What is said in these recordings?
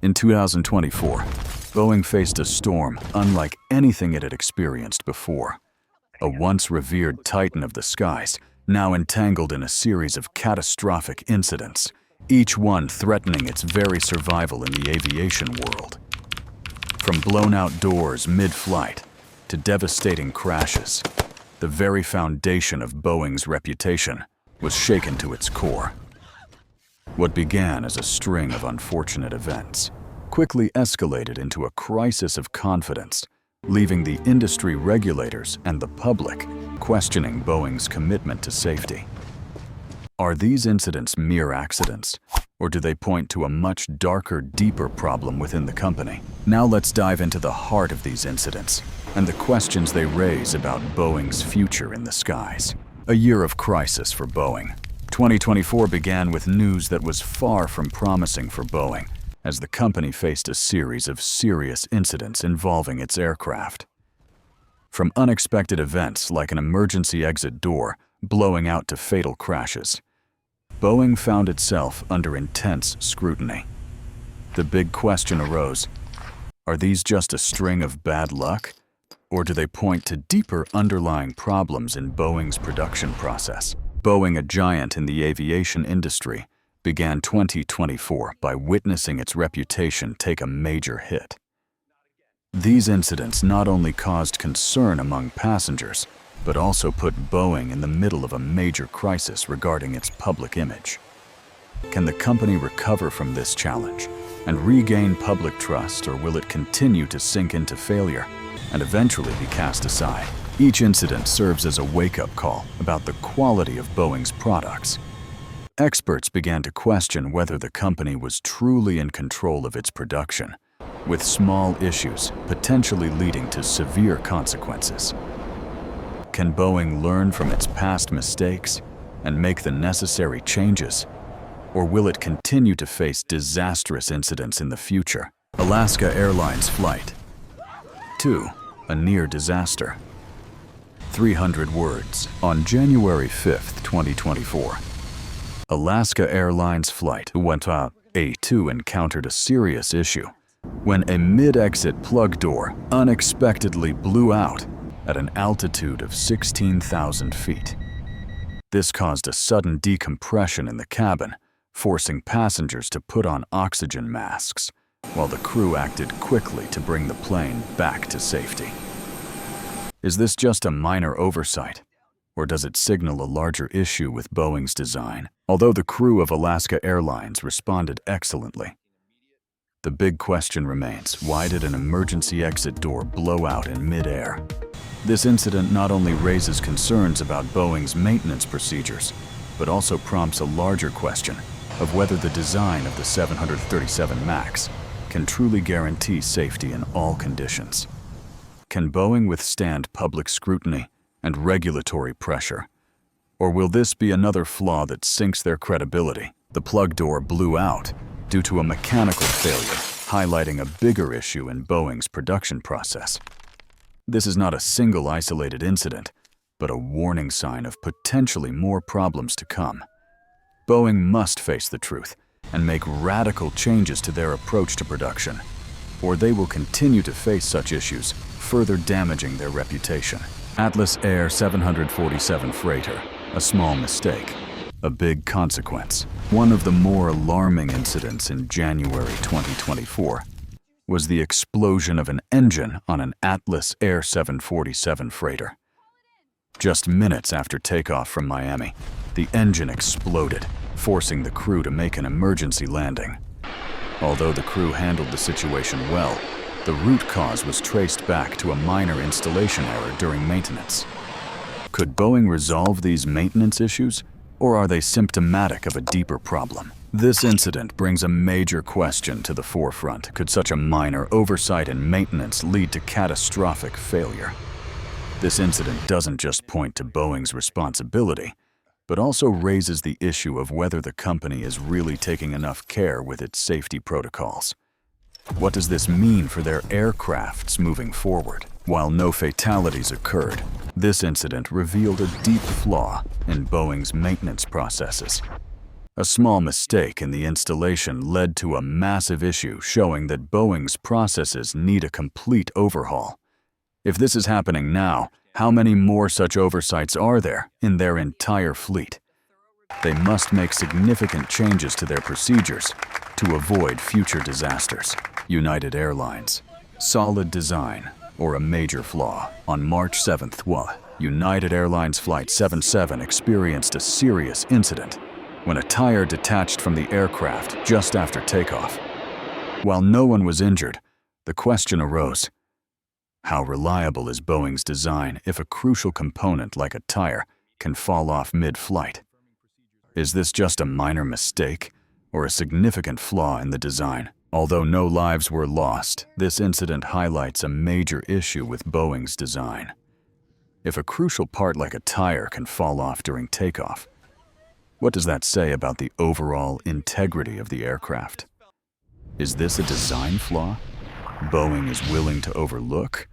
In 2024, Boeing faced a storm unlike anything it had experienced before. A once revered titan of the skies, now entangled in a series of catastrophic incidents, each one threatening its very survival in the aviation world. From blown-out doors mid-flight to devastating crashes, the very foundation of Boeing's reputation was shaken to its core. What began as a string of unfortunate events quickly escalated into a crisis of confidence, leaving the industry regulators and the public questioning Boeing's commitment to safety. Are these incidents mere accidents, or do they point to a much darker, deeper problem within the company? Now let's dive into the heart of these incidents and the questions they raise about Boeing's future in the skies. A year of crisis for Boeing. 2024 began with news that was far from promising for Boeing, as the company faced a series of serious incidents involving its aircraft. From unexpected events like an emergency exit door blowing out to fatal crashes, Boeing found itself under intense scrutiny. The big question arose: are these just a string of bad luck, or do they point to deeper underlying problems in Boeing's production process? Boeing, a giant in the aviation industry, began 2024 by witnessing its reputation take a major hit. These incidents not only caused concern among passengers, but also put Boeing in the middle of a major crisis regarding its public image. Can the company recover from this challenge and regain public trust, or will it continue to sink into failure and eventually be cast aside? Each incident serves as a wake-up call about the quality of Boeing's products. Experts began to question whether the company was truly in control of its production, with small issues potentially leading to severe consequences. Can Boeing learn from its past mistakes and make the necessary changes, or will it continue to face disastrous incidents in the future? Alaska Airlines Flight 2. A near disaster. 300 words. On January 5, 2024, Alaska Airlines Flight A2 encountered a serious issue when a mid-exit plug door unexpectedly blew out at an altitude of 16,000 feet. This caused a sudden decompression in the cabin, forcing passengers to put on oxygen masks, while the crew acted quickly to bring the plane back to safety. Is this just a minor oversight, or does it signal a larger issue with Boeing's design? Although the crew of Alaska Airlines responded excellently, the big question remains: why did an emergency exit door blow out in mid-air? This incident not only raises concerns about Boeing's maintenance procedures, but also prompts a larger question of whether the design of the 737 MAX can truly guarantee safety in all conditions. Can Boeing withstand public scrutiny and regulatory pressure, or will this be another flaw that sinks their credibility? The plug door blew out due to a mechanical failure, highlighting a bigger issue in Boeing's production process. This is not a single isolated incident, but a warning sign of potentially more problems to come. Boeing must face the truth and make radical changes to their approach to production, or they will continue to face such issues, further damaging their reputation. Atlas Air 747 freighter, a small mistake, a big consequence. One of the more alarming incidents in January 2024 was the explosion of an engine on an Atlas Air 747 freighter. Just minutes after takeoff from Miami, the engine exploded, forcing the crew to make an emergency landing. Although the crew handled the situation well, the root cause was traced back to a minor installation error during maintenance. Could Boeing resolve these maintenance issues, or are they symptomatic of a deeper problem? This incident brings a major question to the forefront. Could such a minor oversight in maintenance lead to catastrophic failure? This incident doesn't just point to Boeing's responsibility, but also raises the issue of whether the company is really taking enough care with its safety protocols. What does this mean for their aircrafts moving forward? While no fatalities occurred, this incident revealed a deep flaw in Boeing's maintenance processes. A small mistake in the installation led to a massive issue showing that Boeing's processes need a complete overhaul. If this is happening now, how many more such oversights are there in their entire fleet? They must make significant changes to their procedures to avoid future disasters. United Airlines. Solid design or a major flaw. On March 7th, United Airlines Flight 77 experienced a serious incident when a tire detached from the aircraft just after takeoff. While no one was injured, the question arose: how reliable is Boeing's design if a crucial component like a tire can fall off mid-flight? Is this just a minor mistake or a significant flaw in the design? Although no lives were lost, this incident highlights a major issue with Boeing's design. If a crucial part like a tire can fall off during takeoff, what does that say about the overall integrity of the aircraft? Is this a design flaw Boeing is willing to overlook?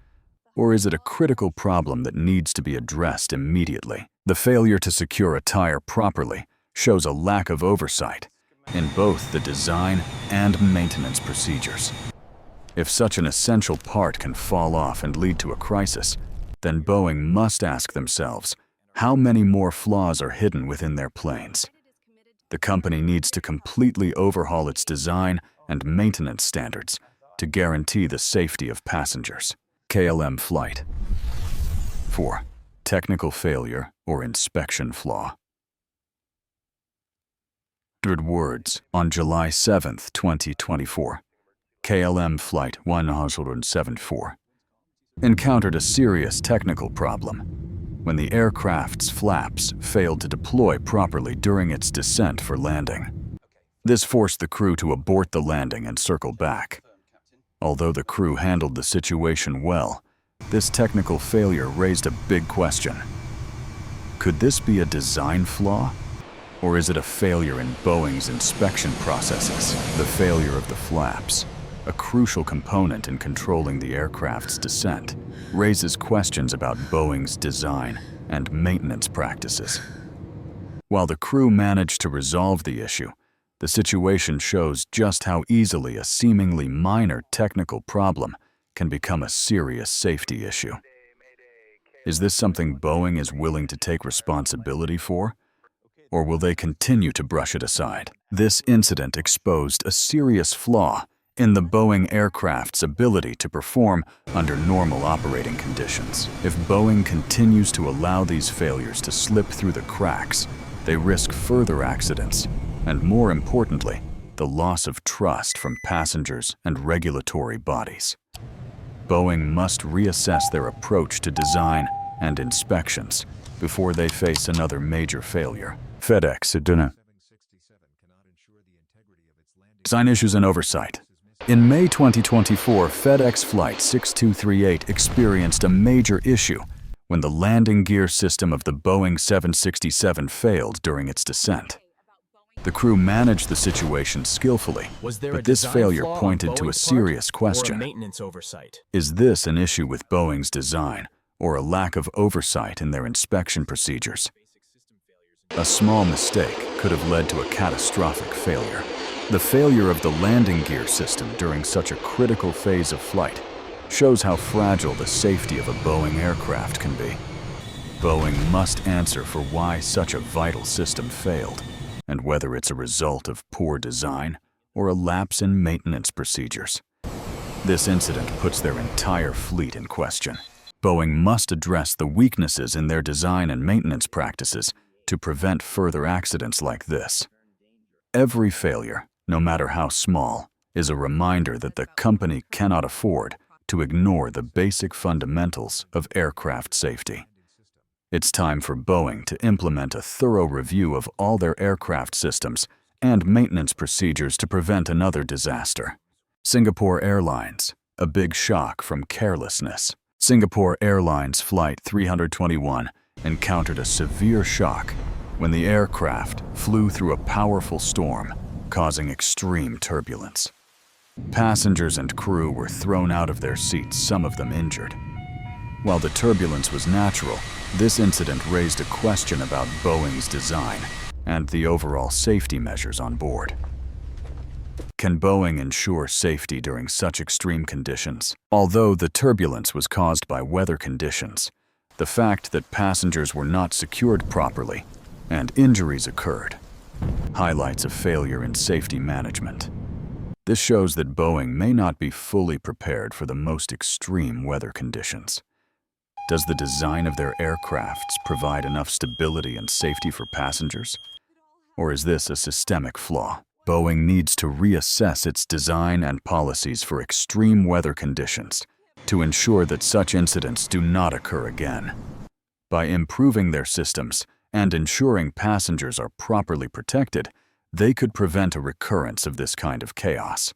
Or is it a critical problem that needs to be addressed immediately? The failure to secure a tire properly shows a lack of oversight in both the design and maintenance procedures. If such an essential part can fall off and lead to a crisis, then Boeing must ask themselves how many more flaws are hidden within their planes. The company needs to completely overhaul its design and maintenance standards to guarantee the safety of passengers. KLM Flight 4. Technical failure or inspection flaw. Words. On July 7, 2024, KLM Flight 174 encountered a serious technical problem when the aircraft's flaps failed to deploy properly during its descent for landing. This forced the crew to abort the landing and circle back. Although the crew handled the situation well, this technical failure raised a big question. Could this be a design flaw? Or is it a failure in Boeing's inspection processes? The failure of the flaps, a crucial component in controlling the aircraft's descent, raises questions about Boeing's design and maintenance practices. While the crew managed to resolve the issue, the situation shows just how easily a seemingly minor technical problem can become a serious safety issue. Is this something Boeing is willing to take responsibility for? Or will they continue to brush it aside? This incident exposed a serious flaw in the Boeing aircraft's ability to perform under normal operating conditions. If Boeing continues to allow these failures to slip through the cracks, they risk further accidents, and more importantly, the loss of trust from passengers and regulatory bodies. Boeing must reassess their approach to design and inspections before they face another major failure. FedEx, design issues and oversight. In May 2024, FedEx Flight 6238 experienced a major issue when the landing gear system of the Boeing 767 failed during its descent. The crew managed the situation skillfully, but this failure pointed to a serious question. Is this an issue with Boeing's design or a lack of oversight in their inspection procedures? A small mistake could have led to a catastrophic failure. The failure of the landing gear system during such a critical phase of flight shows how fragile the safety of a Boeing aircraft can be. Boeing must answer for why such a vital system failed, and whether it's a result of poor design or a lapse in maintenance procedures. This incident puts their entire fleet in question. Boeing must address the weaknesses in their design and maintenance practices to prevent further accidents like this. Every failure, no matter how small, is a reminder that the company cannot afford to ignore the basic fundamentals of aircraft safety. It's time for Boeing to implement a thorough review of all their aircraft systems and maintenance procedures to prevent another disaster. Singapore Airlines, a big shock from carelessness. Singapore Airlines Flight 321 encountered a severe shock when the aircraft flew through a powerful storm, causing extreme turbulence. Passengers and crew were thrown out of their seats, some of them injured. While the turbulence was natural, this incident raised a question about Boeing's design and the overall safety measures on board. Can Boeing ensure safety during such extreme conditions? Although the turbulence was caused by weather conditions, the fact that passengers were not secured properly and injuries occurred highlights a failure in safety management. This shows that Boeing may not be fully prepared for the most extreme weather conditions. Does the design of their aircrafts provide enough stability and safety for passengers? Or is this a systemic flaw? Boeing needs to reassess its design and policies for extreme weather conditions to ensure that such incidents do not occur again. By improving their systems and ensuring passengers are properly protected, they could prevent a recurrence of this kind of chaos.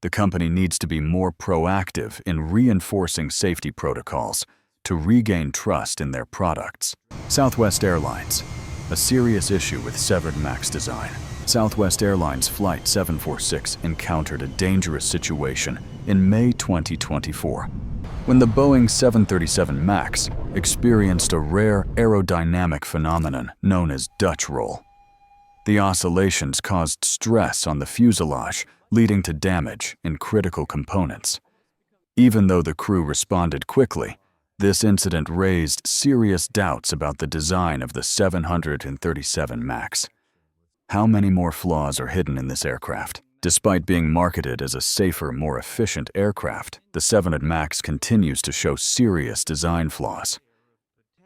The company needs to be more proactive in reinforcing safety protocols to regain trust in their products. Southwest Airlines, a serious issue with severed MAX design. Southwest Airlines Flight 746 encountered a dangerous situation in May 2024 when the Boeing 737 MAX experienced a rare aerodynamic phenomenon known as Dutch roll. The oscillations caused stress on the fuselage, leading to damage in critical components. Even though the crew responded quickly, this incident raised serious doubts about the design of the 737 MAX. How many more flaws are hidden in this aircraft? Despite being marketed as a safer, more efficient aircraft, the 737 MAX continues to show serious design flaws.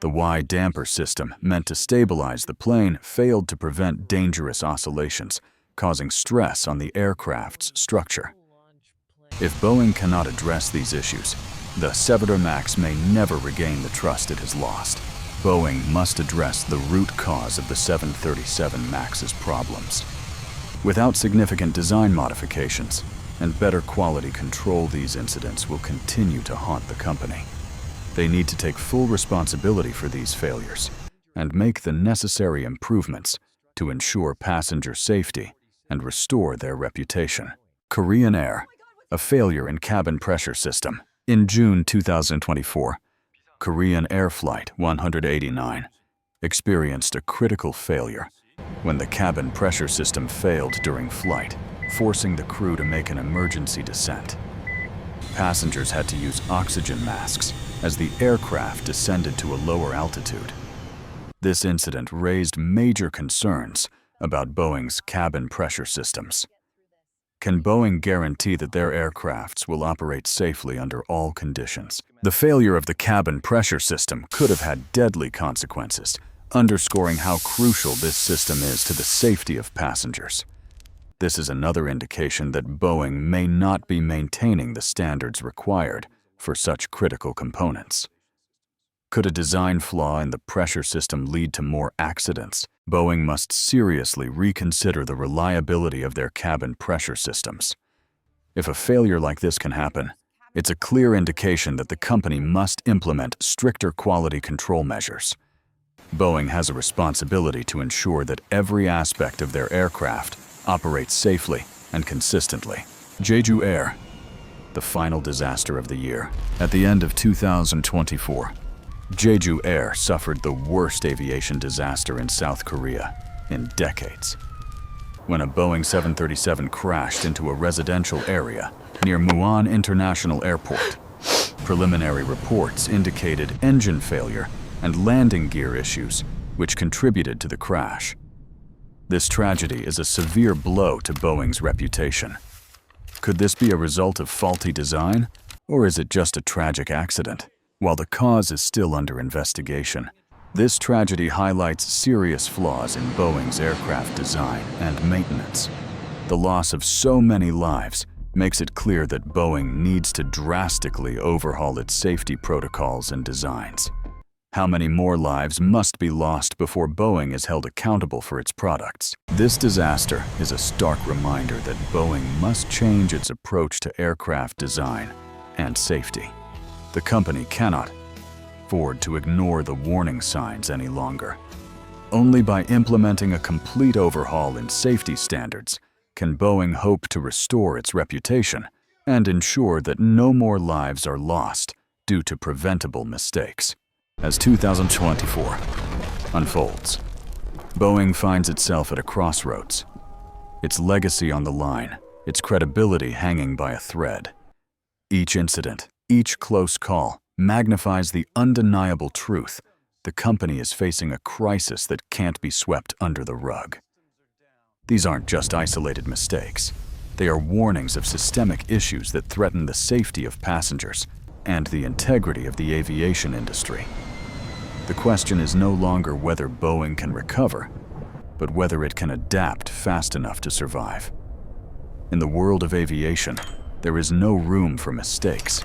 The Y damper system, meant to stabilize the plane, failed to prevent dangerous oscillations, causing stress on the aircraft's structure. If Boeing cannot address these issues, the 737 MAX may never regain the trust it has lost. Boeing must address the root cause of the 737 MAX's problems. Without significant design modifications and better quality control, these incidents will continue to haunt the company. They need to take full responsibility for these failures and make the necessary improvements to ensure passenger safety and restore their reputation. Korean Air, a failure in cabin pressure system. In June 2024, Korean Air Flight 189 experienced a critical failure when the cabin pressure system failed during flight, forcing the crew to make an emergency descent. Passengers had to use oxygen masks as the aircraft descended to a lower altitude. This incident raised major concerns about Boeing's cabin pressure systems. Can Boeing guarantee that their aircrafts will operate safely under all conditions? The failure of the cabin pressure system could have had deadly consequences, underscoring how crucial this system is to the safety of passengers. This is another indication that Boeing may not be maintaining the standards required for such critical components. Could a design flaw in the pressure system lead to more accidents? Boeing must seriously reconsider the reliability of their cabin pressure systems. If a failure like this can happen, it's a clear indication that the company must implement stricter quality control measures. Boeing has a responsibility to ensure that every aspect of their aircraft operates safely and consistently. Jeju Air, the final disaster of the year. At the end of 2024, Jeju Air suffered the worst aviation disaster in South Korea in decades, when a Boeing 737 crashed into a residential area near Muan International Airport. Preliminary reports indicated engine failure and landing gear issues, which contributed to the crash. This tragedy is a severe blow to Boeing's reputation. Could this be a result of faulty design, or is it just a tragic accident? While the cause is still under investigation, this tragedy highlights serious flaws in Boeing's aircraft design and maintenance. The loss of so many lives makes it clear that Boeing needs to drastically overhaul its safety protocols and designs. How many more lives must be lost before Boeing is held accountable for its products? This disaster is a stark reminder that Boeing must change its approach to aircraft design and safety. The company cannot afford to ignore the warning signs any longer. Only by implementing a complete overhaul in safety standards can Boeing hope to restore its reputation and ensure that no more lives are lost due to preventable mistakes. As 2024 unfolds, Boeing finds itself at a crossroads. Its legacy on the line, its credibility hanging by a thread. Each incident, each close call, magnifies the undeniable truth: the company is facing a crisis that can't be swept under the rug. These aren't just isolated mistakes. They are warnings of systemic issues that threaten the safety of passengers and the integrity of the aviation industry. The question is no longer whether Boeing can recover, but whether it can adapt fast enough to survive. In the world of aviation, there is no room for mistakes.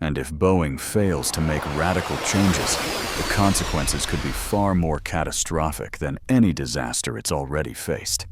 And if Boeing fails to make radical changes, the consequences could be far more catastrophic than any disaster it's already faced.